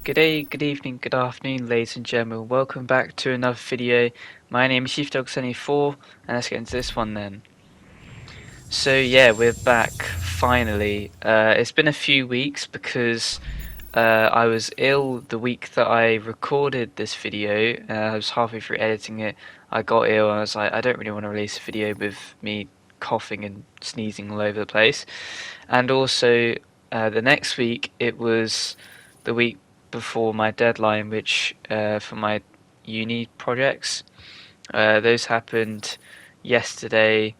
Good day, good evening, good afternoon, ladies and gentlemen. Welcome back to another video. My name is ChiefDog74, and let's get into this one then. So yeah, we're back finally. It's been a few weeks because I was ill the week that I recorded this video. I was halfway through editing it. I got ill and I was like, I don't really want to release a video with me coughing and sneezing all over the place. And also, the next week, it was the week before my deadline, which for my uni projects. Those happened yesterday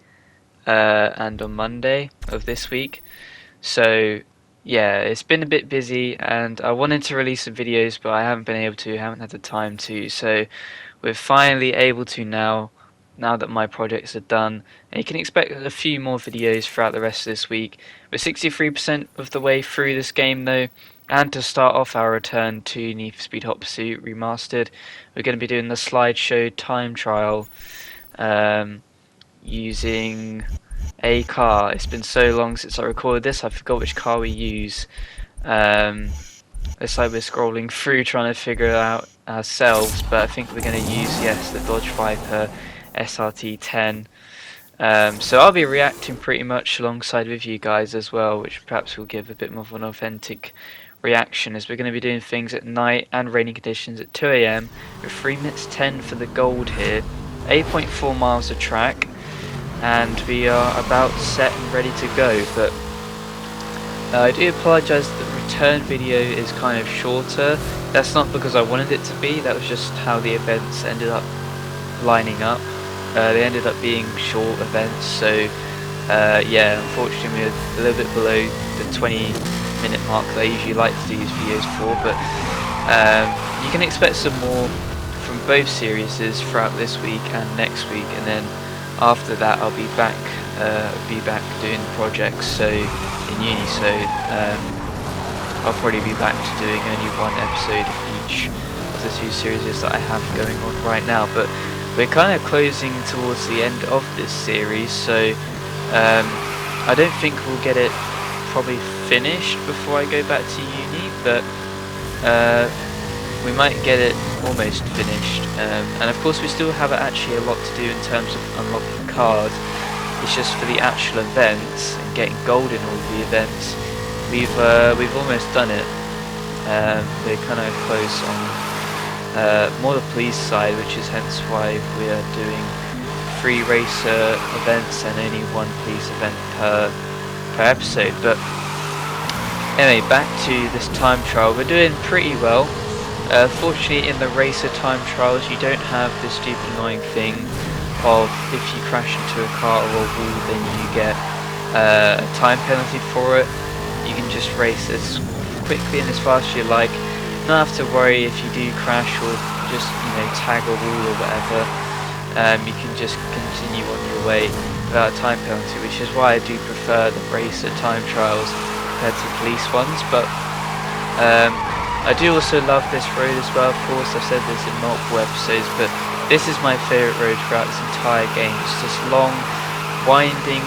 and on Monday of this week. So yeah, it's been a bit busy, and I wanted to release some videos, but I haven't been able to. Haven't had the time to. So we're finally able to now. Now that my projects are done, and you can expect a few more videos throughout the rest of this week. We're 63% of the way through this game though, and to start off our return to Need for Speed Hot Pursuit Remastered, we're going to be doing the slideshow time trial using a car. It's been so long since I recorded this, I forgot which car we use. It's like we're scrolling through trying to figure it out ourselves, but I think we're going to use, yes, the Dodge Viper SRT10. So I'll be reacting pretty much alongside with you guys as well, which perhaps will give a bit more of an authentic reaction, as we're going to be doing things at night and rainy conditions at 2 AM with 3 minutes 10 for the gold here, 8.4 miles of track, and we are about set and ready to go. But I do apologise that the return video is kind of shorter. That's not because I wanted it to be, that was just how the events ended up lining up. They ended up being short events, so yeah, unfortunately we're a little bit below the 20-minute mark that I usually like to do these videos for, but you can expect some more from both series throughout this week and next week, and then after that I'll be back doing projects, so in uni, so I'll probably be back to doing only one episode of each of the two series that I have going on right now. But we're kind of closing towards the end of this series, so I don't think we'll get it probably finished before I go back to uni, but we might get it almost finished. And of course we still have actually a lot to do in terms of unlocking cards. It's just for the actual events and getting gold in all of the events, we've almost done it. We're kind of close on more the police side, which is hence why we are doing 3 racer events and only 1 police event per episode. But anyway, back to this time trial. We're doing pretty well. Fortunately, in the racer time trials, you don't have this stupid annoying thing of if you crash into a car or a wall, then you get a time penalty for it. You can just race as quickly and as fast as you like. Not have to worry if you do crash or just, you know, tag a wall or whatever. You can just continue on your way without a time penalty, which is why I do prefer the racer time trials compared to police ones. But I do also love this road as well. Of course, I've said this in multiple episodes, but this is my favourite road throughout this entire game. It's this long, winding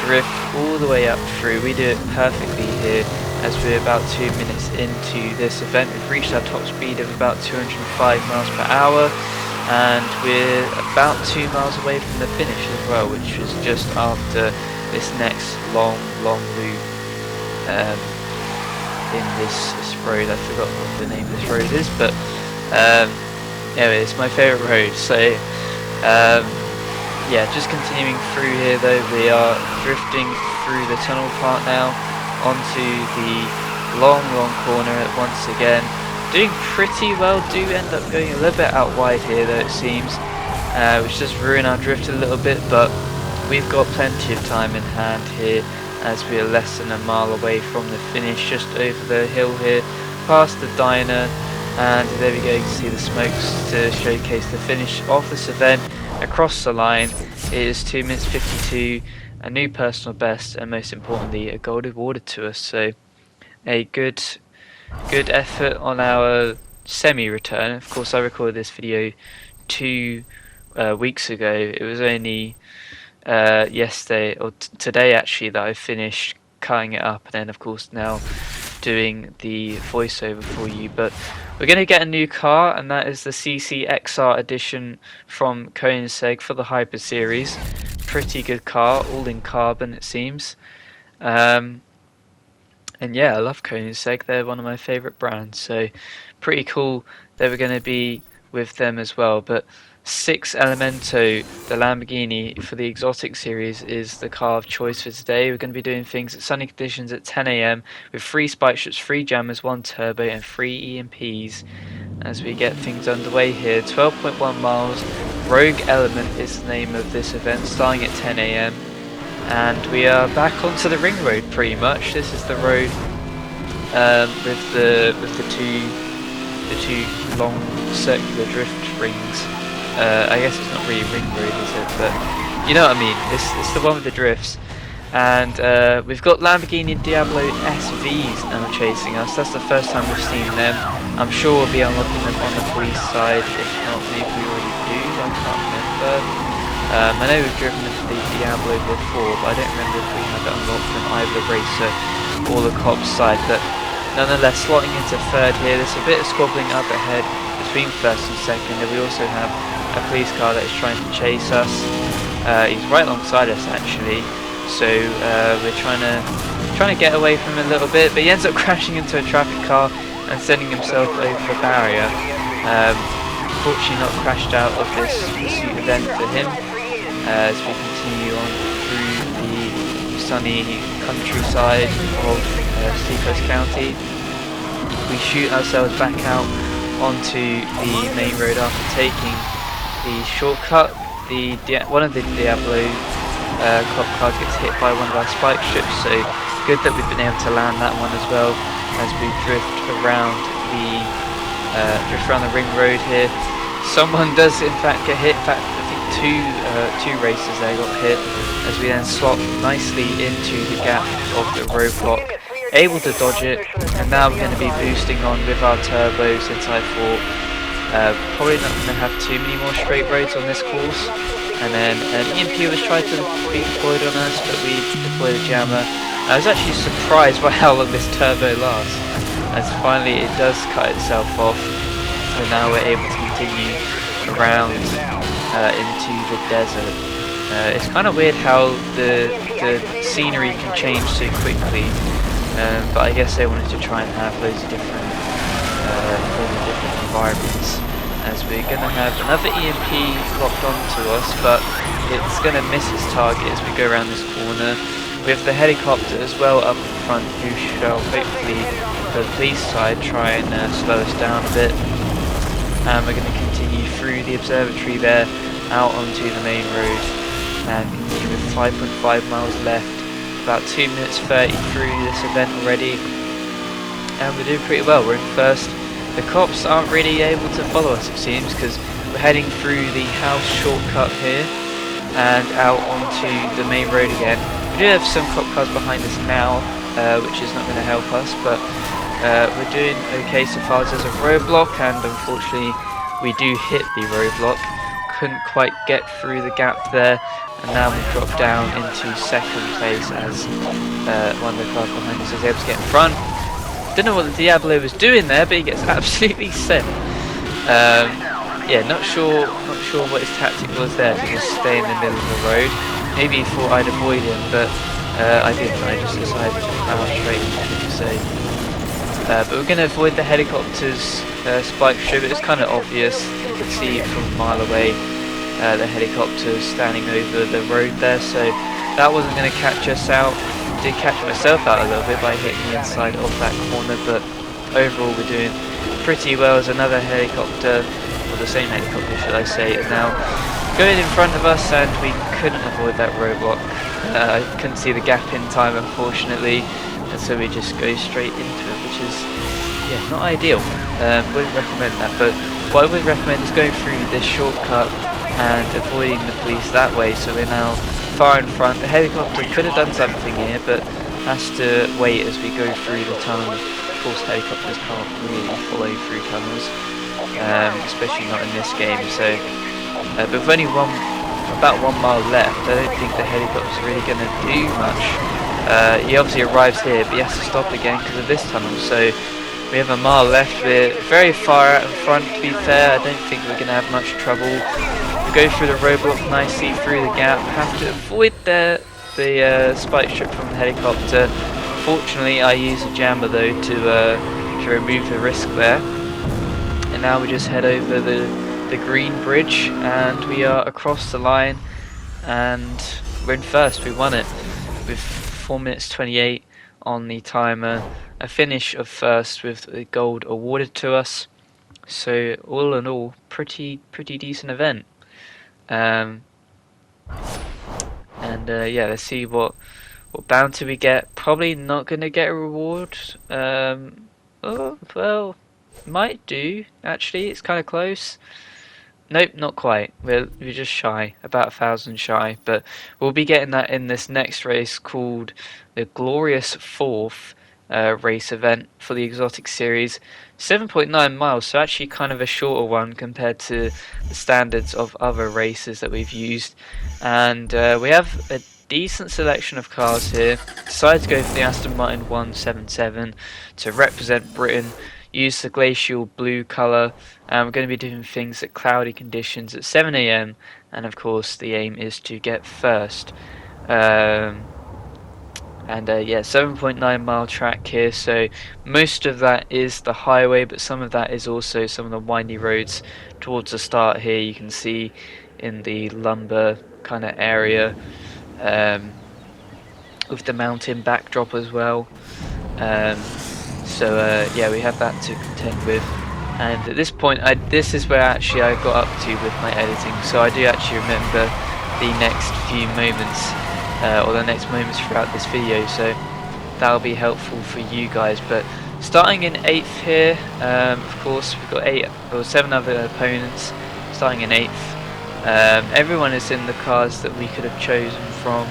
drift all the way up through. We do it perfectly here, as we're about 2 minutes into this event. We've reached our top speed of about 205 miles per hour, and we're about 2 miles away from the finish as well, which was just after this next long loop in this road. I forgot what the name of this road is, but anyway, it's my favourite road. So yeah, just continuing through here though, we are drifting through the tunnel part now onto the long corner once again. Doing pretty well, do end up going a little bit out wide here though, it seems, which does ruin our drift a little bit, but we've got plenty of time in hand here, as we are less than a mile away from the finish, just over the hill here, past the diner, and there we go, you can see the smokes to showcase the finish of this event. Across the line, it is 2 minutes 52, a new personal best, and most importantly a gold awarded to us. So a good effort on our semi-return. Of course, I recorded this video 2 weeks ago. It was only yesterday or today actually that I finished cutting it up, and then of course now doing the voiceover for you. But we're going to get a new car, and that is the CCXR edition from Koenigsegg for the Hyper Series. Pretty good car, all in carbon it seems. And yeah, I love Koenigsegg. They're one of my favourite brands, so pretty cool that we're going to be with them as well. But 6 Elemento, the Lamborghini for the Exotic series, is the car of choice for today. We're going to be doing things at sunny conditions at 10 AM with 3 spike strips, 3 jammers, 1 turbo and 3 EMPs as we get things underway here. 12.1 miles, Rogue Element is the name of this event, starting at 10 AM. And we are back onto the ring road pretty much. This is the road with the two long circular drift rings. I guess it's not really ring road, is it? But you know what I mean. It's the one with the drifts. And we've got Lamborghini Diablo SVs now chasing us. That's the first time we've seen them. I'm sure we'll be unlocking them on the police side. If not, maybe we already do. I can't remember. I know we've driven the Diablo before, but I don't remember if we had it unlocked from either the racer or the cop's side. But nonetheless, slotting into third here. There's a bit of squabbling up ahead between first and second, and we also have a police car that is trying to chase us. He's right alongside us actually, so we're trying to get away from him a little bit, but he ends up crashing into a traffic car and sending himself over the barrier. Fortunately not crashed out of this pursuit event for him. As we continue on through the sunny countryside of Seacoast County, we shoot ourselves back out onto the main road after taking the shortcut. One of the Diablo cop cars gets hit by one of our spike strips, so good that we've been able to land that one as well as we drift around the ring road here. Someone does in fact get hit. In fact, I think two racers there got hit as we then swap nicely into the gap of the roadblock, able to dodge it, and now we're going to be boosting on with our turbo, since I thought probably not going to have too many more straight roads on this course. And then an EMP was trying to be deployed on us, but we deployed a jammer. I was actually surprised by how long this turbo lasts, as finally it does cut itself off, so now we're able to continue around into the desert. It's kind of weird how the scenery can change so quickly, but I guess they wanted to try and have loads of different environments, as we're going to have another EMP locked onto us, but it's going to miss its target as we go around this corner. We have the helicopter as well up in front, who shall hopefully, for the police side, try and slow us down a bit. And we're going to continue through the observatory there, out onto the main road, and continue with 5.5 miles left. About 2 minutes 30 through this event already, and we're doing pretty well. We're in first. The cops aren't really able to follow us, it seems, because we're heading through the house shortcut here and out onto the main road again. We do have some cop cars behind us now, which is not going to help us, but we're doing okay so far. There's a roadblock, and unfortunately we do hit the roadblock. Couldn't quite get through the gap there, and now we drop down into second place as one of the cars behind us is able to get in front. Don't know what the Diablo was doing there, but he gets absolutely sent. Yeah, not sure what his tactic was there, to just stay in the middle of the road. Maybe he thought I'd avoid him, but I didn't. I just decided to power straight into say. But we're going to avoid the helicopter's spike strip. It's kind of obvious. You can see it from a mile away. The helicopter's standing over the road there, so that wasn't going to catch us out. Did catch myself out a little bit by hitting the inside of that corner, but overall we're doing pretty well. As another helicopter, or the same helicopter should I say, is now going in front of us, and we couldn't avoid that roadblock. I couldn't see the gap in time, unfortunately, and so we just go straight into it, which is not ideal. Wouldn't recommend that, but what I would recommend is going through this shortcut and avoiding the police that way, so we're now far in front. The helicopter could have done something here, but has to wait as we go through the tunnel. Of course, helicopters can't really follow through tunnels, especially not in this game. So, but with only about 1 mile left, I don't think the helicopter's really going to do much. He obviously arrives here, but he has to stop again because of this tunnel. So we have a mile left. We're very far out in front, to be fair. I don't think we're going to have much trouble. We go through the roadblock nicely through the gap. Have to avoid the spike strip from the helicopter. Fortunately, I use a jammer though to remove the risk there. And now we just head over the green bridge, and we are across the line, and we're in first. We won it with 4 minutes 28 on the timer. A finish of first with the gold awarded to us. So all in all, pretty decent event. Um, and yeah, let's see what bounty we get. Probably not gonna get a reward. Oh well, might do actually. It's kind of close. Nope, not quite. We're just shy, about 1,000 shy, but we'll be getting that in this next race called the Glorious Fourth race event for the Exotic Series. 7.9 miles, so actually kind of a shorter one compared to the standards of other races that we've used. And we have a decent selection of cars here. Decided to go for the Aston Martin 177 to represent Britain. Use the glacial blue colour, and we're going to be doing things at cloudy conditions at 7 AM, and of course the aim is to get first. Yeah, 7.9 mile track here, so most of that is the highway, but some of that is also some of the windy roads towards the start here. You can see in the lumber kind of area, with the mountain backdrop as well. Yeah, we have that to contend with, and at this point this is where actually I got up to with my editing, so I do actually remember the next few moments, or the next moments throughout this video, so that'll be helpful for you guys. But starting in 8th here, of course we've got 7 other opponents starting in 8th. Everyone is in the cars that we could have chosen from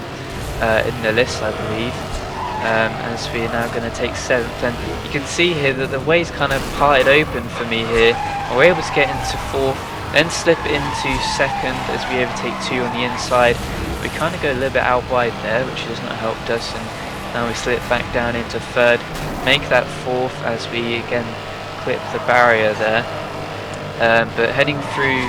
in the list, I believe. As we are now going to take 7th, and you can see here that the way's kind of parted open for me here. We're able to get into 4th, then slip into 2nd as we overtake 2 on the inside. We kind of go a little bit out wide there, which has not helped us, and now we slip back down into 3rd, make that 4th as we again clip the barrier there. But heading through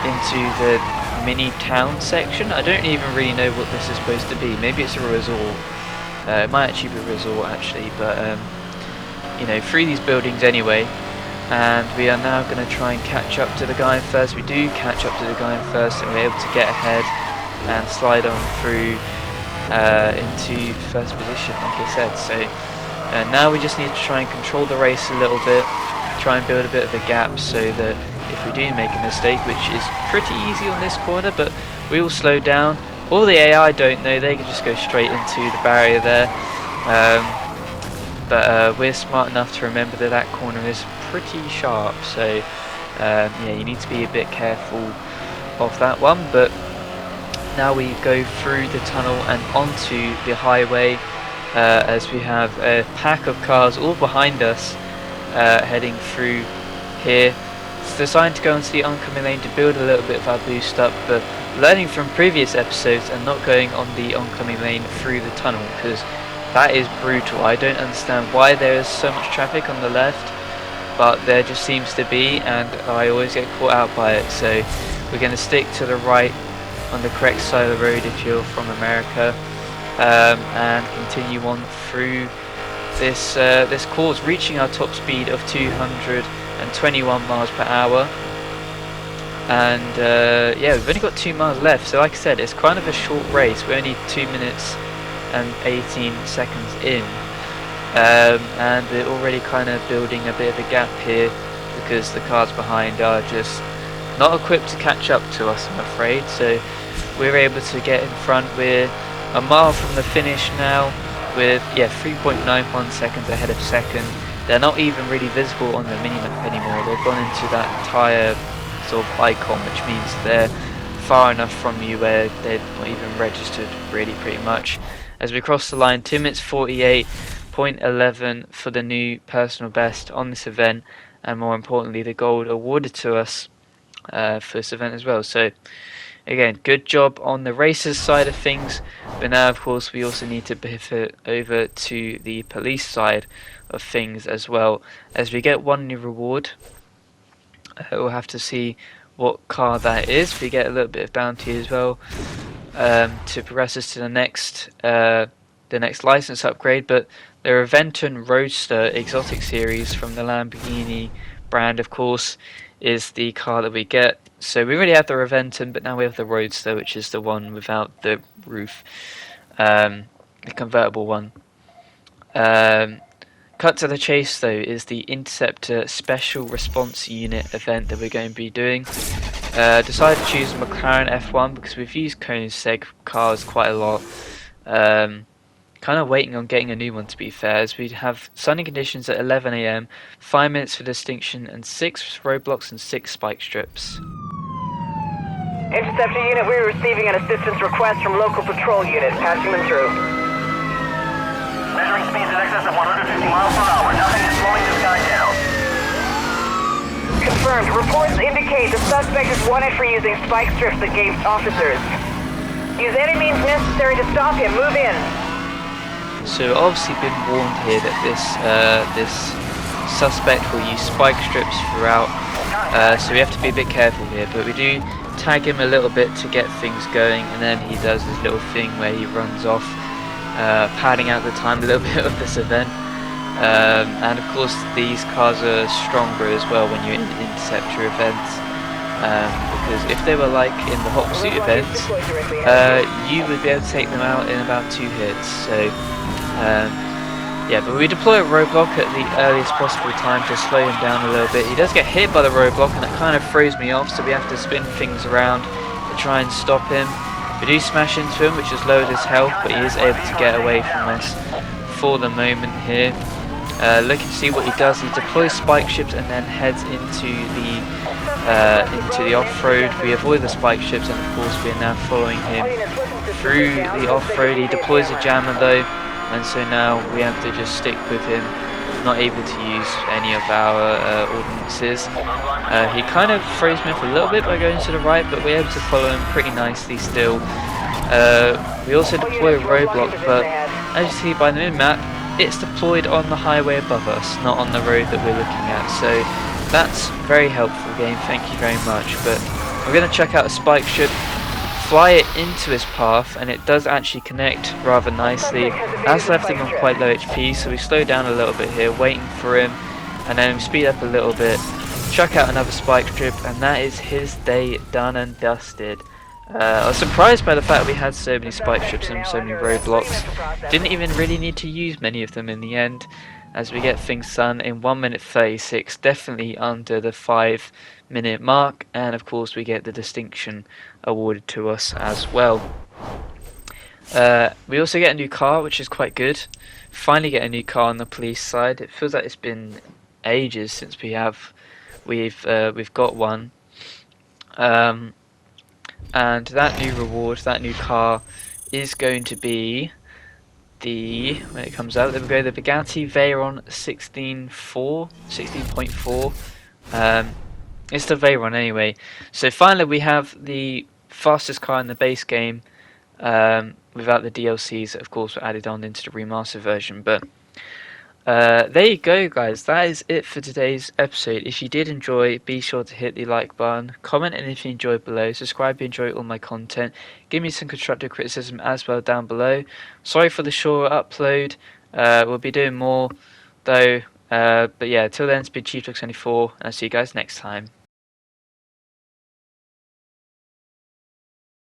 into the mini town section, I don't even really know what this is supposed to be. Maybe it's a resort. It might actually be a resort actually, but you know, through these buildings anyway. And we are now going to try and catch up to the guy in first. We do catch up to the guy in first, and we're able to get ahead and slide on through into first position, like I said. So now we just need to try and control the race a little bit, try and build a bit of a gap so that if we do make a mistake, which is pretty easy on this corner, but we will slow down. All the AI don't know, they can just go straight into the barrier there. But we're smart enough to remember that that corner is pretty sharp, so yeah, you need to be a bit careful of that one. But now we go through the tunnel and onto the highway, as we have a pack of cars all behind us heading through here. It's designed to go into the oncoming lane to build a little bit of our boost up, but learning from previous episodes and not going on the oncoming lane through the tunnel, because that is brutal. I don't understand why there is so much traffic on the left, but there just seems to be, and I always get caught out by it. So we're going to stick to the right on the correct side of the road if you're from America, and continue on through this this course, reaching our top speed of 221 miles per hour. And yeah, we've only got 2 miles left, so like I said, it's kind of a short race. We're only 2 minutes and 18 seconds in, and we're already kind of building a bit of a gap here because the cars behind are just not equipped to catch up to us, I'm afraid. So we're able to get in front. We're a mile from the finish now with 3.91 seconds ahead of second. They're not even really visible on the minimap anymore. They've gone into that tyre sort of icon, which means they're far enough from you where they're not even registered, really, pretty much. As we cross the line, 2 minutes 48.11 for the new personal best on this event, and more importantly the gold awarded to us for this event as well. So Again, good job on the racers side of things, but now of course we also need to pivot over to the police side of things as well, as we get one new reward. We'll have to see what car that is. We get a little bit of bounty as well to progress us to the next license upgrade, but the Reventon Roadster Exotic Series from the Lamborghini brand, of course, is the car that we get. So we already have the Reventon, but now we have the Roadster, which is the one without the roof, the convertible one. Cut to the chase though is the Interceptor Special Response Unit event that we're going to be doing. Decided to choose McLaren F1 because we've used Koenigsegg cars quite a lot. Kind of waiting on getting a new one, to be fair, as we have sunny conditions at 11 AM, 5 minutes for distinction, and 6 roadblocks and 6 spike strips. Interceptor unit, we're receiving an assistance request from local patrol unit. Passing them through. Measuring speeds in excess of 150 miles per hour. Nothing is slowing this guy down. Confirmed. Reports indicate the suspect is wanted for using spike strips against officers. Use any means necessary to stop him. Move in. So obviously been warned here that this suspect will use spike strips throughout, so we have to be a bit careful here, but we do tag him a little bit to get things going, and then he does this little thing where he runs off, padding out the time a little bit of this event. And of course these cars are stronger as well when you're in Interceptor events, because if they were like in the Hot Pursuit events, you would be able to take them out in about 2 hits. So yeah, but we deploy a roadblock at the earliest possible time to slow him down a little bit. He does get hit by the roadblock and it kind of throws me off, so we have to spin things around to try and stop him. We do smash into him, which has lowered his health, but he is able to get away from us for the moment here. Looking to see what he does. He deploys spike ships and then heads into the off-road. We avoid the spike ships, and of course we are now following him through the off-road. He deploys a jammer though, and so now we have to just stick with him, not able to use any of our ordinances. He kind of throws me off a little bit by going to the right, but we're able to follow him pretty nicely still. We also deploy a roadblock, but as you see by the mid-map, it's deployed on the highway above us, not on the road that we're looking at. So that's very helpful game, thank you very much. But we're going to check out a spike ship, fly it into his path, and it does actually connect rather nicely. That's left him on quite low HP, so we slow down a little bit here, waiting for him, and then speed up a little bit, chuck out another spike strip, and that is his day done and dusted. I was surprised by the fact we had so many spike strips and so many roadblocks. Didn't even really need to use many of them in the end, as we get things done in 1 minute 36, definitely under the 5-minute mark, and of course we get the distinction awarded to us as well. We also get a new car, which is quite good. Finally get a new car on the police side. It feels like it's been ages since we've got one. And that new reward, that new car, is going to be when it comes out, there we go, the Bugatti Veyron 16.4. It's the Veyron anyway. So finally we have the fastest car in the base game, without the DLCs that of course were added on into the remastered version. But there you go guys, that is it for today's episode. If you did enjoy, be sure to hit the like button, comment and if you enjoyed below, subscribe if you enjoy all my content, give me some constructive criticism as well down below. Sorry for the short upload, we'll be doing more though, but yeah, till then it's been Chief24, and I'll see you guys next time.